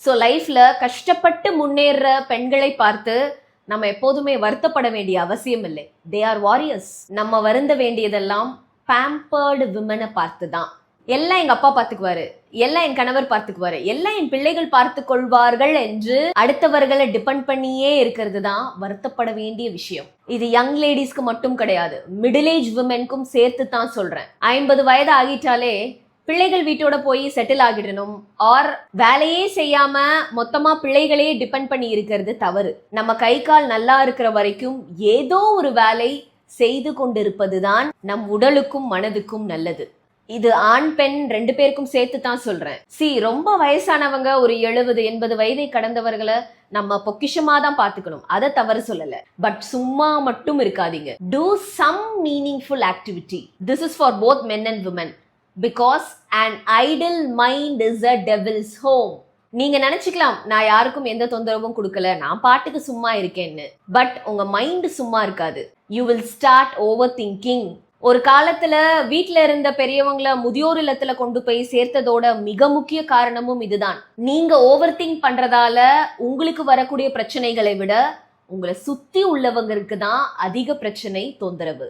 So லைஃப்ல கஷ்டப்பட்டு முன்னேற பெண்களை பார்த்து நம்ம எப்போதுமே வருத்தப்பட வேண்டிய அவசியம் இல்லை. They are warriors. நம்ம வருந்த வேண்டியதெல்லாம் பேம்பர்டு விமனை பார்த்து தான். எல்லாம் எங்க அப்பா பார்த்துக்குவாரு, எல்லாம் என் கணவர் பார்த்துக்குவாரு, எல்லாம் என் பிள்ளைகள் பார்த்து கொள்வார்கள் என்று அடுத்தவர்களை டிபெண்ட் பண்ணியே இருக்கிறது தான் வருத்தப்பட வேண்டிய விஷயம். இது யங் லேடிஸ்க்கு மட்டும் கிடையாது, மிடில் ஏஜ் விமென்க்கும் சேர்த்து தான் சொல்றேன். 50 வயது ஆகிட்டாலே பிள்ளைகள் வீட்டோட போய் செட்டில் ஆகிடணும், ஆர் வேலையே செய்யாம மொத்தமா பிள்ளைகளே டிபெண்ட் பண்ணி இருக்கிறது தவறு. நம்ம கை கால் நல்லா இருக்கிற வரைக்கும் ஏதோ ஒரு வேலை செய்து கொண்டிருப்பதுதான் நம் உடலுக்கும் மனதுக்கும் நல்லது. இது ஆண் பெண் 2 பேருக்கும் சேர்த்து தான் சொல்றேன். ரொம்ப வயசானவங்க, ஒரு 70-80 வயதை கடந்தவர்களை நம்ம பொக்கிஷமா தான் பாத்துக்கணும், அதை தவறு சொல்லல. பட் சும்மா மட்டும் இருக்காதீங்க. Do some meaningful activity. This is for both men and women. Because an idle mind is a devil's home. நீங்க நினைச்சுக்கலாம் நான் யாருக்கும் எந்த தொந்தரவும் கொடுக்கல, நான் பாட்டுக்கு சும்மா இருக்கேன்னு. பட் உங்க மைண்ட் சும்மா இருக்காது. You will start overthinking. ஒரு காலத்துல வீட்டுல இருந்த பெரியவங்களை முதியோர் இல்லத்துல கொண்டு போய் சேர்த்ததோட மிக முக்கிய காரணமும் இதுதான். நீங்க ஓவர் திங்க் பண்றதால உங்களுக்கு வரக்கூடிய பிரச்சனைகளை விட உங்களை சுத்தி உள்ளவங்களுக்கு தான் அதிக பிரச்சனை, தொந்தரவு.